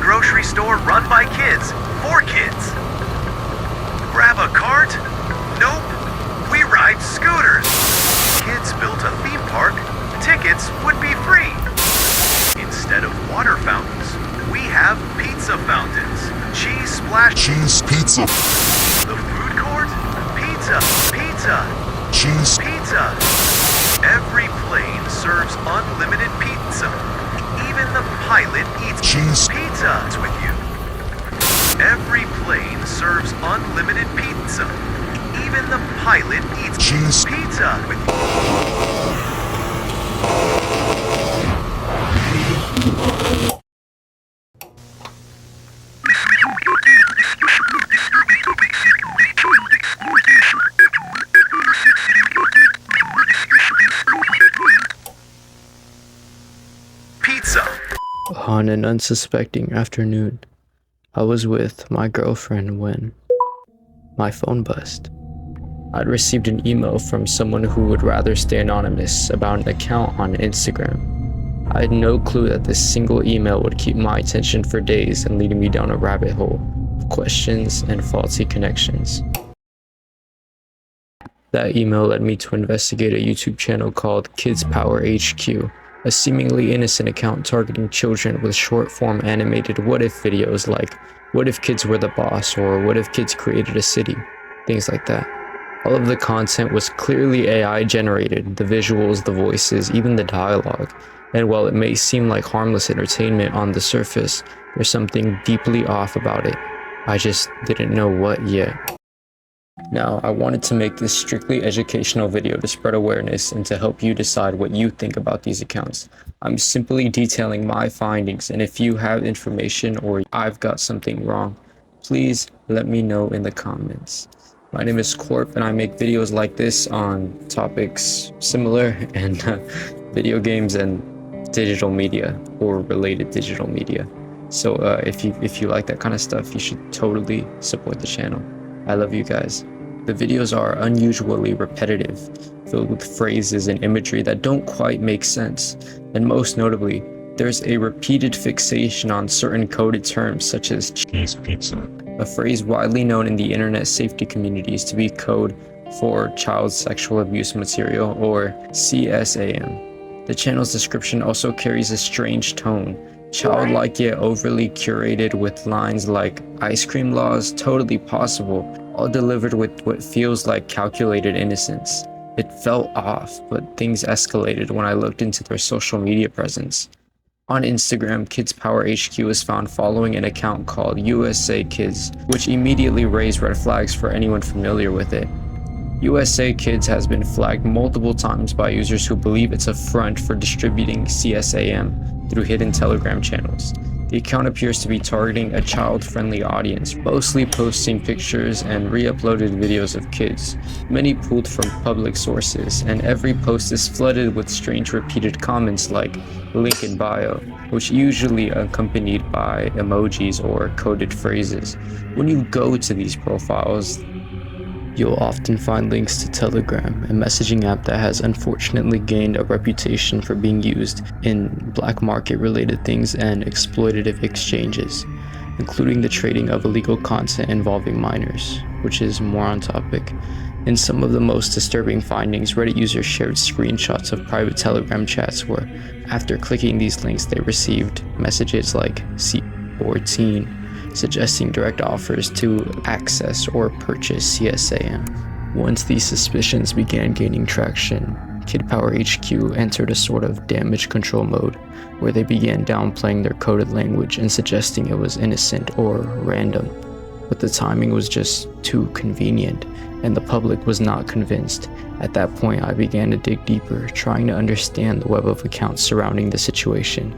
grocery store run by kids, for kids. Grab a cart? Nope. We ride scooters. Kids built a theme park. Tickets would be free. Instead of water fountains, we have pizza fountains. Cheese splash. Cheese pizza. The food court? Pizza. Pizza. Cheese. Pizza. Every plane serves unlimited pizza. Even the pilot eats Cheese. pizza with you. Every plane serves unlimited pizza. Even the pilot eats Cheese. pizza with you. Pizza. On an unsuspecting afternoon, I was with my girlfriend when my phone buzzed. I'd received an email from someone who would rather stay anonymous about an account on Instagram. I had no clue that this single email would keep my attention for days and leading me down a rabbit hole of questions and faulty connections. That email led me to investigate a YouTube channel called kidspowerhq, a seemingly innocent account targeting children with short-form animated what-if videos like what if kids were the boss or what if kids created a city, things like that. All of the content was clearly AI generated, the visuals, the voices, even the dialogue. And while it may seem like harmless entertainment on the surface, there's something deeply off about it. I just didn't know what yet. Now, I wanted to make this strictly educational video to spread awareness and to help you decide what you think about these accounts. I'm simply detailing my findings, and if you have information or I've got something wrong, please let me know in the comments. My name is Corpe, and I make videos like this on topics similar and video games and digital media or related digital media. So if you like that kind of stuff, you should totally support the channel. I love you guys. The videos are unusually repetitive, filled with phrases and imagery that don't quite make sense. And most notably, there's a repeated fixation on certain coded terms such as cheese pizza, a phrase widely known in the internet safety communities to be code for child sexual abuse material, or CSAM. The channel's description also carries a strange tone, childlike yet overly curated, with lines like ice cream laws, totally possible, all delivered with what feels like calculated innocence. It felt off, but things escalated when I looked into their social media presence. On Instagram, kidspowerhq was found following an account called usakids, which immediately raised red flags for anyone familiar with it. usakids has been flagged multiple times by users who believe it's a front for distributing CSAM through hidden Telegram channels. The account appears to be targeting a child-friendly audience, mostly posting pictures and re-uploaded videos of kids, many pulled from public sources, and every post is flooded with strange repeated comments like link in bio, which usually accompanied by emojis or coded phrases. When you go to these profiles, you'll often find links to Telegram, a messaging app that has unfortunately gained a reputation for being used in black market related things and exploitative exchanges, including the trading of illegal content involving minors, which is more on topic. In some of the most disturbing findings, Reddit users shared screenshots of private Telegram chats where, after clicking these links, they received messages like C14, suggesting direct offers to access or purchase CSAM. Once these suspicions began gaining traction, kidspowerhq entered a sort of damage control mode, where they began downplaying their coded language and suggesting it was innocent or random. But the timing was just too convenient, and the public was not convinced. At that point, I began to dig deeper, trying to understand the web of accounts surrounding the situation.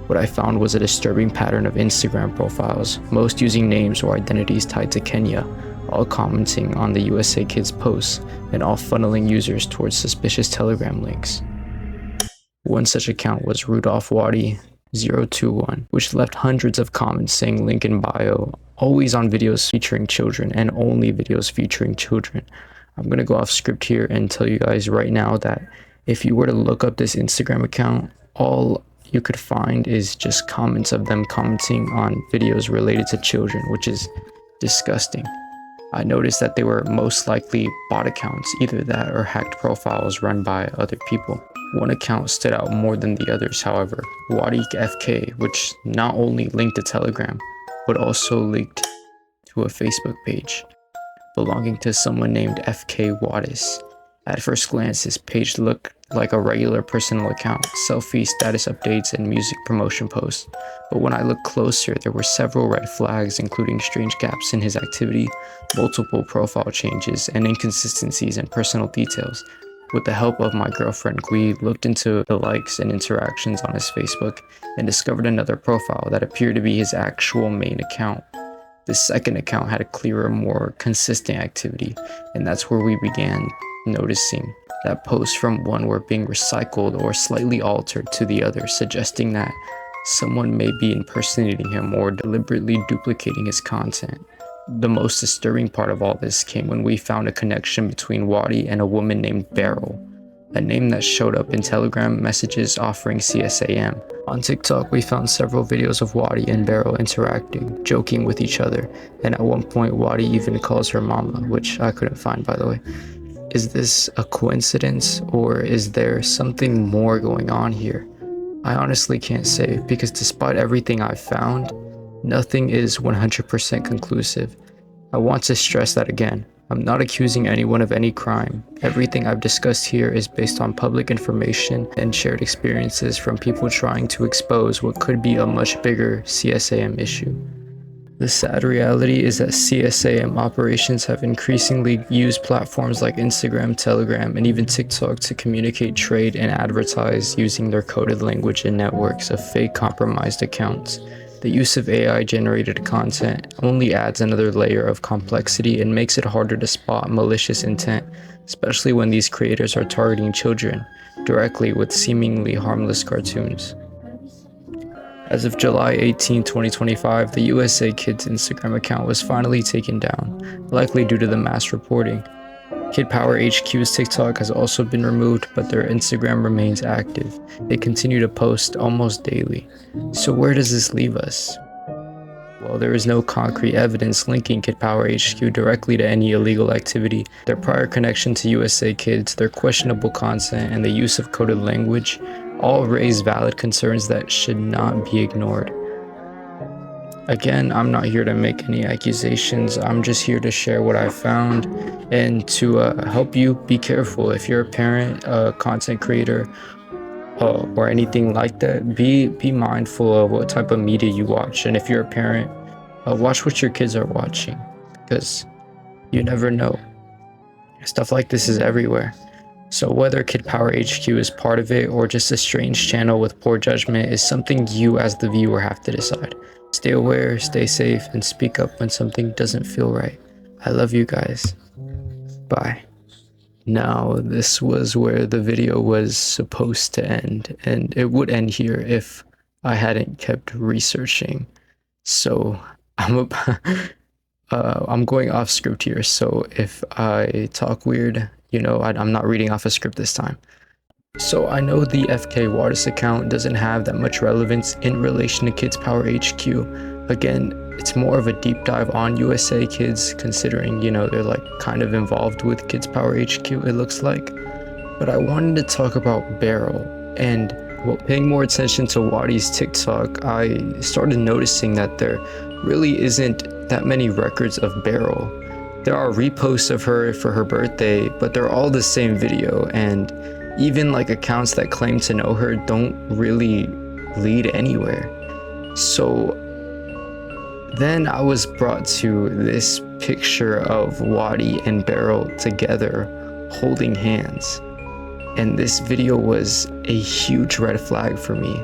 What I found was a disturbing pattern of Instagram profiles, most using names or identities tied to Kenya, all commenting on the usakids posts, and all funneling users towards suspicious Telegram links. One such account was Wadifk021, which left hundreds of comments saying link in bio, always on videos featuring children and only videos featuring children. I'm gonna go off script here and tell you guys right now that if you were to look up this Instagram account, all you could find is just comments of them commenting on videos related to children, which is disgusting. I noticed that they were most likely bot accounts, either that or hacked profiles run by other people. One account stood out more than the others, however, Wadifk, which not only linked to Telegram, but also linked to a Facebook page belonging to someone named FK Wadis. At first glance, his page looked like a regular personal account, selfie, status updates, and music promotion posts. But when I looked closer, there were several red flags, including strange gaps in his activity, multiple profile changes, and inconsistencies in personal details. With the help of my girlfriend, we looked into the likes and interactions on his Facebook and discovered another profile that appeared to be his actual main account. The second account had a clearer, more consistent activity, and that's where we began noticing that posts from one were being recycled or slightly altered to the other, suggesting that someone may be impersonating him or deliberately duplicating his content. The most disturbing part of all this came when we found a connection between Wadi and a woman named Beryl, a name that showed up in Telegram messages offering CSAM. On TikTok, we found several videos of Wadi and Beryl interacting, joking with each other, and at one point Wadi even calls her mama, which I couldn't find, by the way. Is this a coincidence, or is there something more going on here? I honestly can't say, because despite everything I've found, nothing is 100% conclusive. I want to stress that again. I'm not accusing anyone of any crime. Everything I've discussed here is based on public information and shared experiences from people trying to expose what could be a much bigger CSAM issue. The sad reality is that CSAM operations have increasingly used platforms like Instagram, Telegram, and even TikTok to communicate, trade, and advertise using their coded language and networks of fake compromised accounts. The use of AI-generated content only adds another layer of complexity and makes it harder to spot malicious intent, especially when these creators are targeting children directly with seemingly harmless cartoons. As of July 18, 2025, the usakids Instagram account was finally taken down, likely due to the mass reporting. kidspowerhq's TikTok has also been removed, but their Instagram remains active. They continue to post almost daily. So where does this leave us? Well, there is no concrete evidence linking kidspowerhq directly to any illegal activity. Their prior connection to usakids, their questionable content, and the use of coded language all raise valid concerns that should not be ignored. Again, I'm not here to make any accusations. I'm just here to share what I found and to help you be careful. If you're a parent, a content creator, or anything like that, be mindful of what type of media you watch. And if you're a parent, watch what your kids are watching, because you never know. Stuff like this is everywhere. So whether kidspowerhq is part of it or just a strange channel with poor judgment is something you as the viewer have to decide. Stay aware, stay safe, and speak up when something doesn't feel right. I love you guys. Bye. Now, this was where the video was supposed to end, and it would end here if I hadn't kept researching. So I'm going off script here, so if I talk weird, you know, I'm not reading off a script this time. So I know the FK Wadis account doesn't have that much relevance in relation to kidspowerhq. Again, it's more of a deep dive on usakids, considering, you know, they're like kind of involved with kidspowerhq, it looks like. But I wanted to talk about Beryl, and while paying more attention to Wadi's TikTok, I started noticing that there really isn't that many records of Beryl. There are reposts of her for her birthday, but they're all the same video, and even like accounts that claim to know her don't really lead anywhere. So then I was brought to this picture of Wadi and Beryl together holding hands, and this video was a huge red flag for me.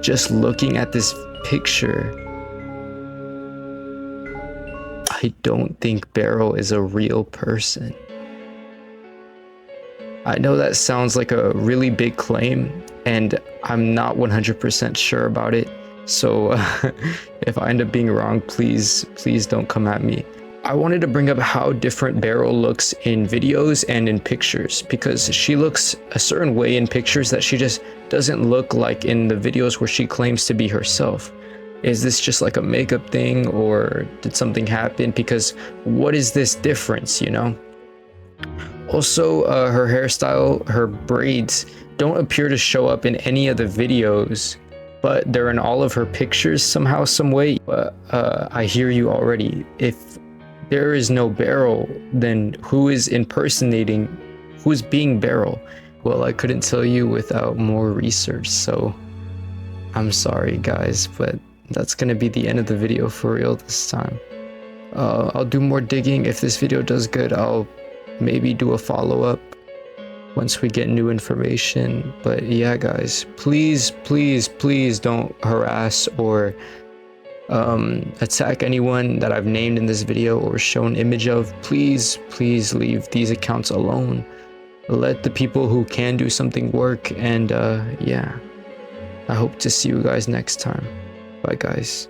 Just looking at this picture, I don't think Beryl is a real person. I know that sounds like a really big claim, and I'm not 100% sure about it. So if I end up being wrong, please don't come at me. I wanted to bring up how different Beryl looks in videos and in pictures, because she looks a certain way in pictures that she just doesn't look like in the videos where she claims to be herself. Is this just like a makeup thing, or did something happen? Because what is this difference, you know? Also, her hairstyle, her braids don't appear to show up in any of the videos, but they're in all of her pictures somehow, some way. I hear you already. If there is no Beryl, then who is impersonating, who's being Beryl? Well, I couldn't tell you without more research, so I'm sorry guys, but that's gonna be the end of the video for real this time. I'll do more digging. If this video does good, I'll maybe do a follow-up once we get new information. But yeah guys, please don't harass or attack anyone that I've named in this video or shown image of. Please leave these accounts alone. Let the people who can do something work. And yeah, I hope to see you guys next time. Bye guys.